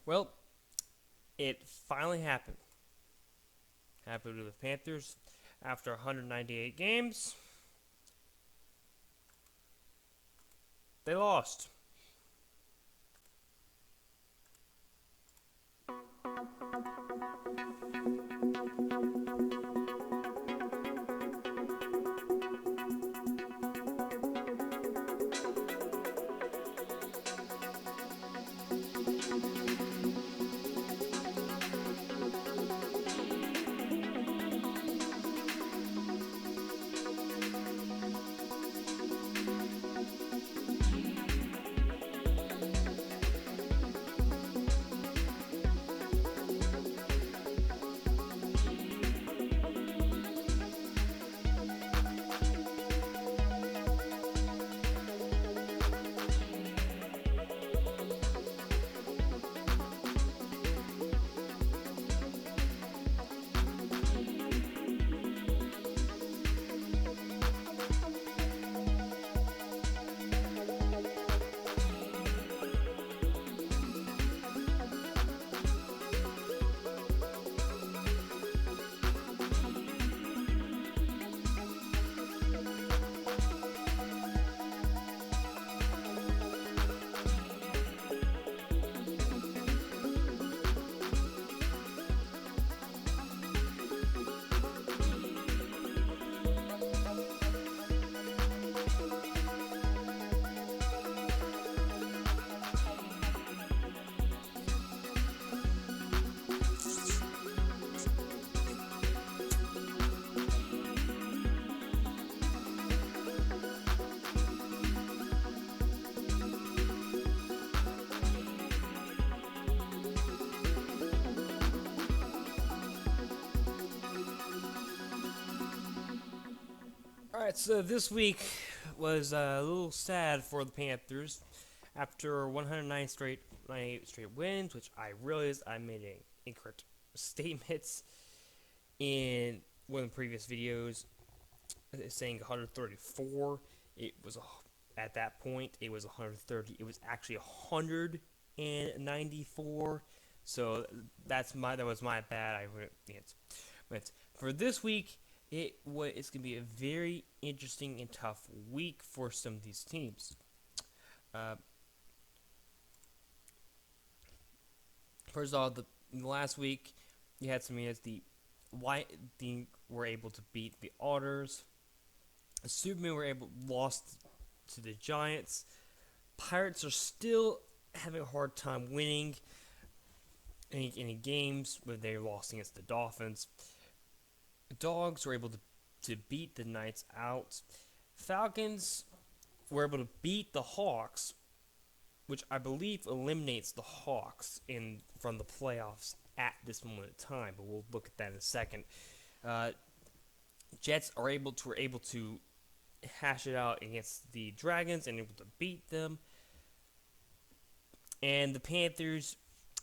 Well, it finally happened. Happened with the Panthers after 198 games. They lost. Alright, so this week was a little sad for the Panthers after 98 straight wins, which I realized I made incorrect statements in one of the previous videos, saying 134. It was at that point it was 130. It was actually 194. So that was my bad. But for this week, it's gonna be a very interesting and tough week for some of these teams. Uh, First of all, the last week you had some units. The White team were able to beat the Otters. The Supermen lost to the Giants. Pirates are still having a hard time winning any games when they lost against the Dolphins. Dogs were able to beat the Knights out. Falcons were able to beat the Hawks, which I believe eliminates the Hawks from the playoffs at this moment in time, but we'll look at that in a second. Jets were able to hash it out against the Dragons and able to beat them. And the Panthers,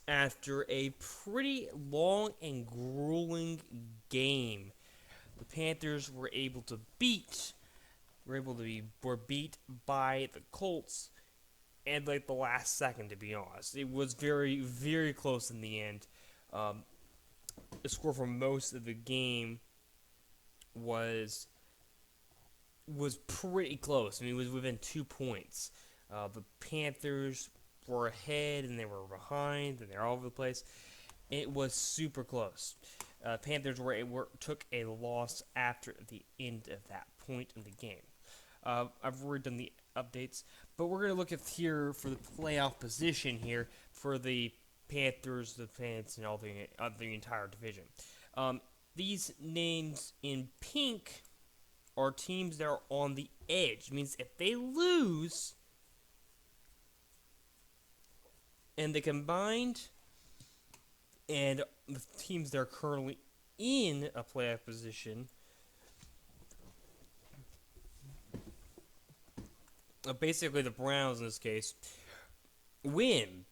after a pretty long and grueling game, the Panthers were beat by the Colts and like the last second, to be honest. It was very, very close in the end. The score for most of the game was pretty close. I mean, it was within 2 points. The Panthers were ahead and they were behind and they're all over the place. It was super close. Panthers took a loss after the end of that point in the game. I've already done the updates, but we're going to look at here for the playoff position here for the Panthers, the Pants, and all the entire division. These names in pink are teams that are on the edge. It means if they lose and they combined and the teams that are currently in a playoff position, basically the Browns in this case, win,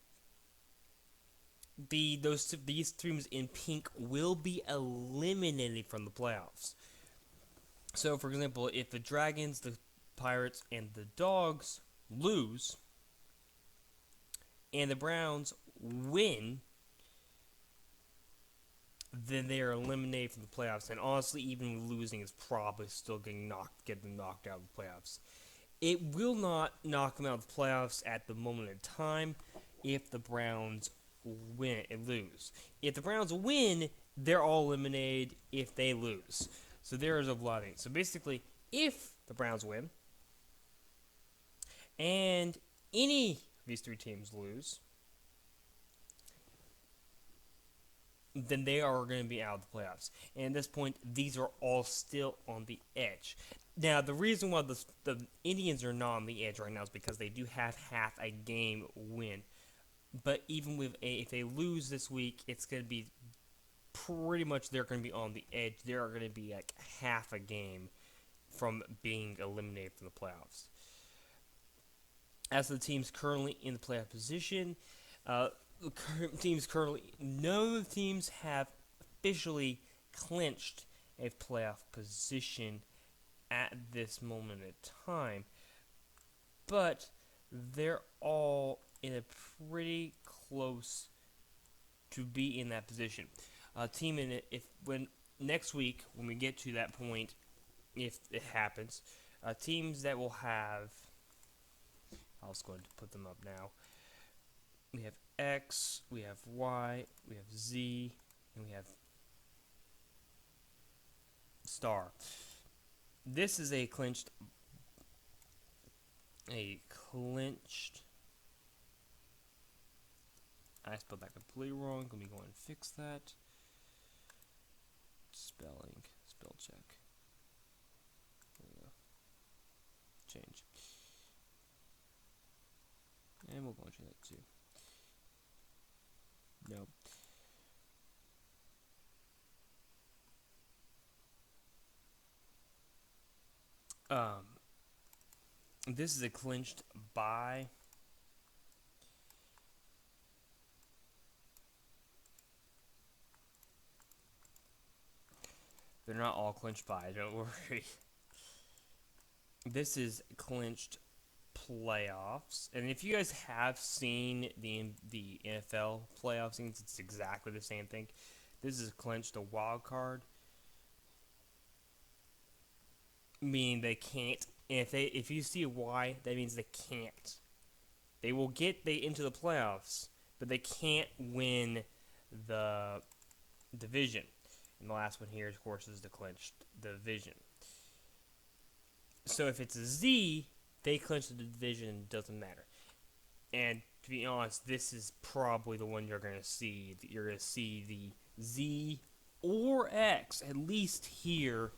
these teams in pink will be eliminated from the playoffs. So, for example, if the Dragons, the Pirates, and the Dogs lose, and the Browns win, then they are eliminated from the playoffs. And honestly, even losing is probably still getting knocked out of the playoffs. It will not knock them out of the playoffs at the moment in time if the Browns win and lose. If the Browns win, they're all eliminated if they lose. So there is a lot of things. So basically, if the Browns win and any of these three teams lose, then they are going to be out of the playoffs. And at this point, these are all still on the edge. Now, the reason why the Indians are not on the edge right now is because they do have half a game win. But even if they lose this week, it's going to be pretty much they're going to be on the edge. They are going to be like half a game from being eliminated from the playoffs. As for the teams currently in the playoff position, none of the teams have officially clinched a playoff position at this moment in time, but they're all in a pretty close to be in that position. Team in it, if when next week when we get to that point, if it happens, teams that will have, I'll just go ahead and put them up now. We have X, we have Y, we have Z, and we have star. This is a clinched. I spelled that completely wrong. Let me go and fix that. Spell check. There we go. Change. And we'll go and change that too. Nope. This is a clinched bye. They're not all clinched bye, don't worry. This is clinched playoffs. And if you guys have seen the NFL playoff scenes, it's exactly the same thing. This is clinched a wild card. Meaning they can't. If you see a Y, that means they can't. They will get into the playoffs, but they can't win the division. And the last one here, of course, is the clinched division. So if it's a Z, they clinch the division, and it doesn't matter. And to be honest, this is probably the one you're going to see. You're going to see the Z or X, at least here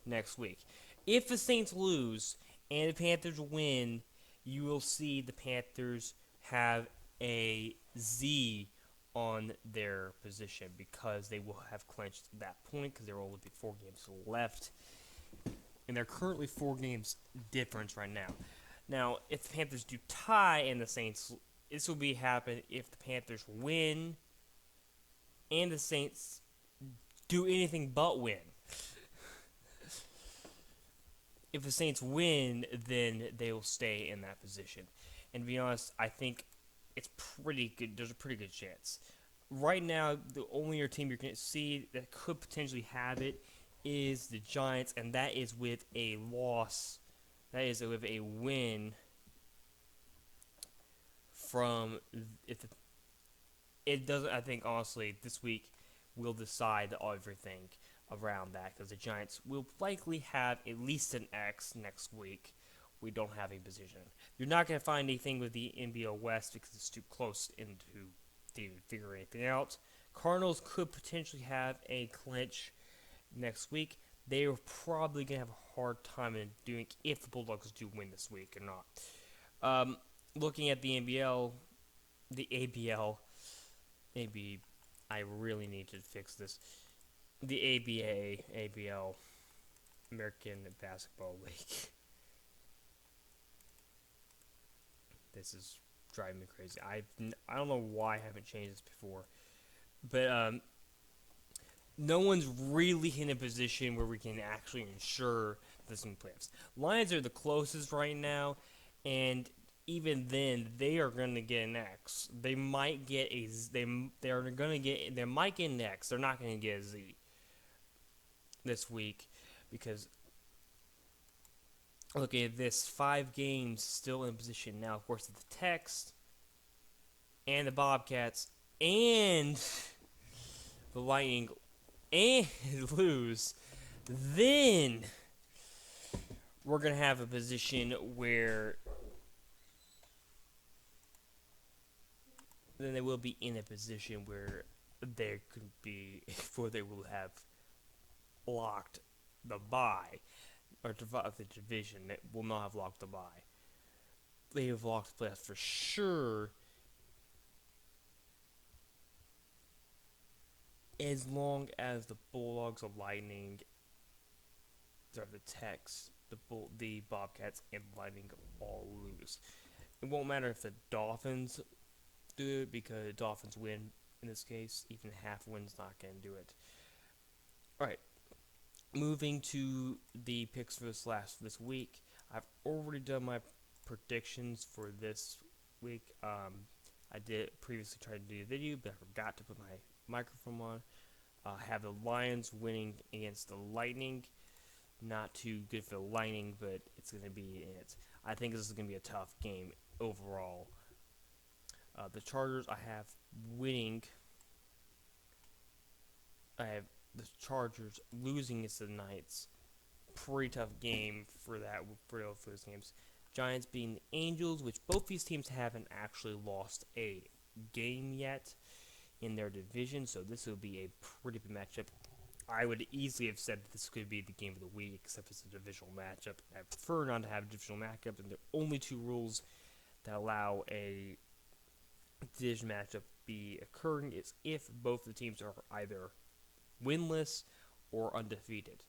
next week. If the Saints lose and the Panthers win, you will see the Panthers have a Z on their position because they will have clinched that point because there will only be 4 games left. And they're currently 4 games difference right now. Now, if the Panthers do tie and the Saints, this will happen if the Panthers win and the Saints do anything but win. If the Saints win, then they will stay in that position. And to be honest, I think it's pretty good. There's a pretty good chance. Right now, the only team you're going to see that could potentially have it is the Giants, and that is with a loss. That is with a win from it doesn't. I think honestly, this week will decide everything around that because the Giants will likely have at least an X next week. We don't have a position. You're not going to find anything with the NBL West because it's too close to figure anything out. Cardinals could potentially have a clinch next week. They are probably going to have a hard time in doing if the Bulldogs do win this week or not. Looking at the NBL, the ABL, maybe I really need to fix this. The ABL, American Basketball League. This is driving me crazy. I don't know why I haven't changed this before. But no one's really in a position where we can actually ensure this in playoffs. Lions are the closest right now, and even then, they are going to get an X. They might get a they are going to get they might get an X. They're not going to get a Z this week because look at this 5 games still in position now. Of course, the Tex and the Bobcats and the Lightning and lose, then we're gonna have a position where then they will be in a position where there could be before they will have locked the bye or the division that will not have locked the bye. They have locked the playoffs for sure. As long as the Bulldogs, the Lightning, or the Tex, the Bobcats, and Lightning all lose. It won't matter if the Dolphins do it because the Dolphins win in this case. Even half win's not going to do it. Alright, moving to the picks for this week. I've already done my predictions for this week. I did previously try to do a video, but I forgot to put my microphone on. I have the Lions winning against the Lightning. Not too good for the Lightning, but it's going to be in it. I think this is going to be a tough game overall. The Chargers I have winning. I have the Chargers losing against the Knights. Pretty tough game for those games. Giants beating the Angels, which both these teams haven't actually lost a game yet in their division, so this will be a pretty big matchup. I would easily have said that this could be the game of the week, except it's a divisional matchup. I prefer not to have a divisional matchup, and the only 2 rules that allow a division matchup be occurring is if both the teams are either winless or undefeated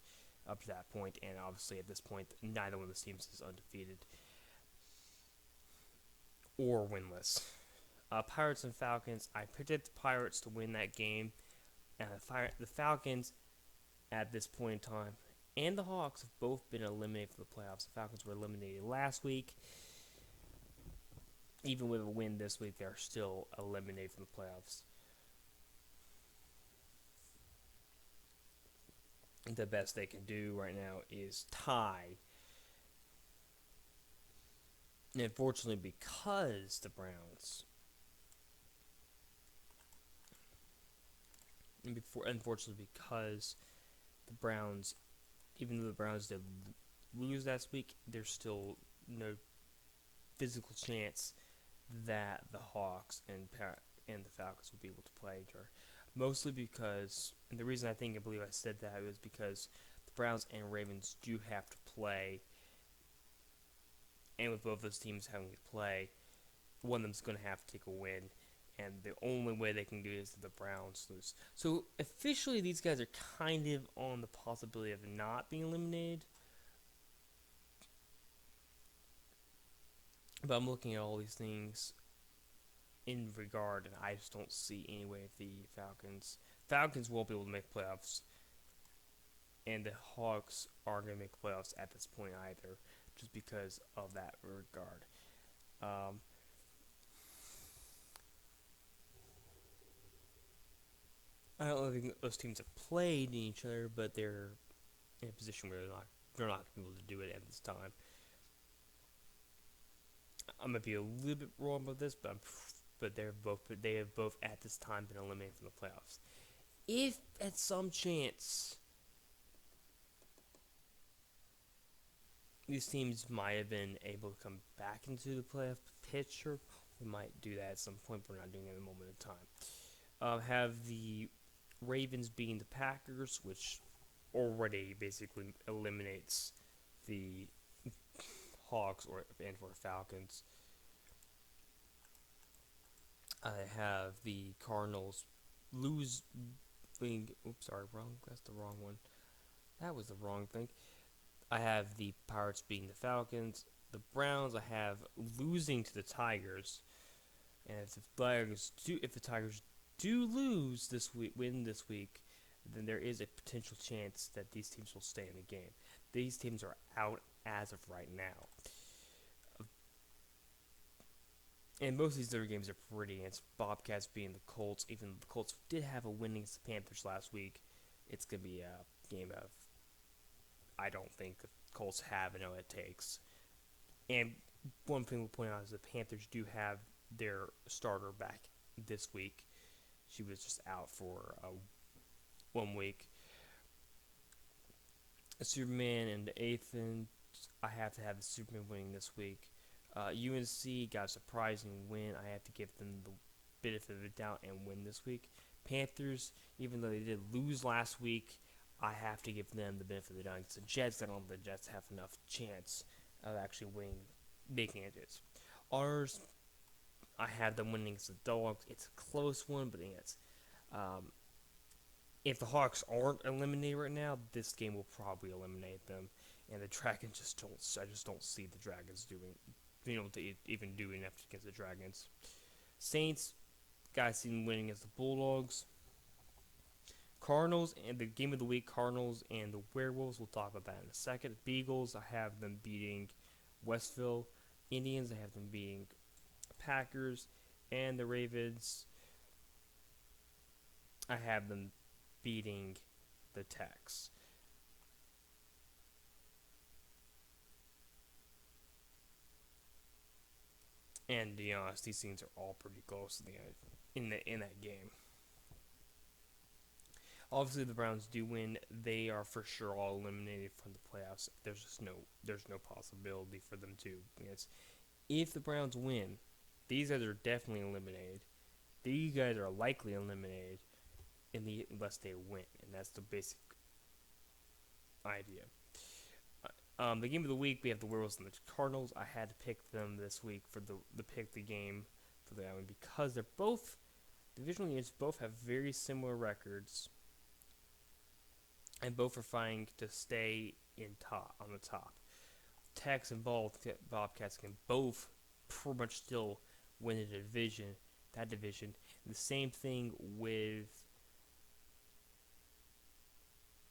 up to that point, and obviously at this point, neither one of the teams is undefeated or winless. Pirates and Falcons, I predicted the Pirates to win that game, and the Falcons at this point in time and the Hawks have both been eliminated from the playoffs. The Falcons were eliminated last week. Even with a win this week, they're still eliminated from the playoffs. The best they can do right now is tie. And unfortunately, because the Browns, unfortunately because the Browns, even though the Browns did lose last week, there's still no physical chance that the Hawks and the Falcons will be able to play each other. Mostly because, and the reason I believe I said that was because the Browns and Ravens do have to play, and with both those teams having to play, one of them's going to have to take a win, and the only way they can do it is if the Browns lose. So officially, these guys are kind of on the possibility of not being eliminated. But I'm looking at all these things in regard, and I just don't see any way the Falcons won't be able to make playoffs, and the Hawks aren't going to make playoffs at this point either, just because of that regard. I don't think those teams have played each other, but they're in a position where they're not going to be able to do it at this time. I might be a little bit wrong about this, but they have both at this time been eliminated from the playoffs. If at some chance these teams might have been able to come back into the playoff picture, we might do that at some point, but we're not doing it at the moment in time. Have the Ravens beating the Packers, which already basically eliminates the Hawks and for Falcons. I have the Cardinals losing. Oops, sorry, wrong. That's the wrong one. That was the wrong thing. I have the Pirates beating the Falcons. The Browns I have losing to the Tigers. And if the Tigers do lose this week, win this week, then there is a potential chance that these teams will stay in the game. These teams are out as of right now. And most of these other games are pretty. And it's Bobcats being the Colts. Even though the Colts did have a win against the Panthers last week, it's gonna be a game of I don't think the Colts have what it takes. And one thing we'll point out is the Panthers do have their starter back this week. She was just out for 1 week. Superman and the eighth, and I have to have the Superman winning this week. UNC got a surprising win. I have to give them the benefit of the doubt and win this week. Panthers, even though they did lose last week, I have to give them the benefit of the doubt. It's the Jets. I don't think the Jets have enough chance of actually winning, making it. Ours, I have them winning against the Dogs. It's a close one, but it's if the Hawks aren't eliminated right now, this game will probably eliminate them. And the Dragons just don't. I just don't see the Dragons even do enough against the Dragons. Saints, guys, see them winning against the Bulldogs. Cardinals and the game of the week, Cardinals and the Werewolves. We'll talk about that in a second. Beagles, I have them beating Westville. Indians, I have them beating Packers. And the Ravens, I have them beating the Tex. And to be honest, these things are all pretty close in that game. Obviously, the Browns do win. They are for sure all eliminated from the playoffs. There's no possibility for them to. If the Browns win, these guys are definitely eliminated. These guys are likely eliminated unless they win, and that's the basic idea. The game of the week, we have the Werewolves and the Cardinals. I had to pick them this week for the pick the game for that one because they're both divisional units. Both have very similar records, and both are fighting to stay on the top. Tex and Bobcats can both pretty much still win the division. That division. And the same thing with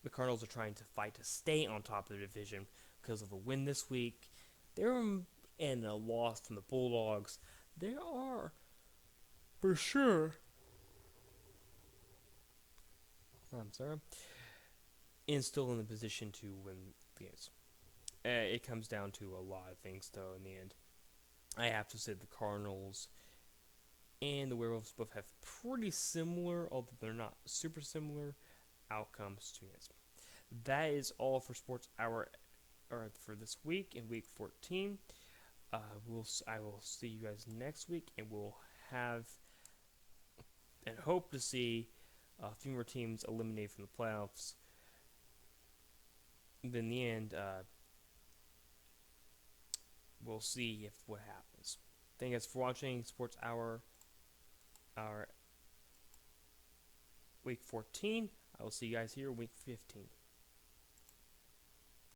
the Cardinals are trying to fight to stay on top of the division because of a win this week. And a loss from the Bulldogs. There are, for sure, I'm sorry, and still in the position to win the games. It comes down to a lot of things, though, in the end. I have to say the Cardinals and the Werewolves both have pretty similar, although they're not super similar, outcomes to it. That is all for Sports Hour for this week in Week 14. I will see you guys next week, and we'll have and hope to see a few more teams eliminated from the playoffs. But in the end, we'll see what happens. Thank you guys for watching Sports Hour, our Week 14. I will see you guys here Week 15.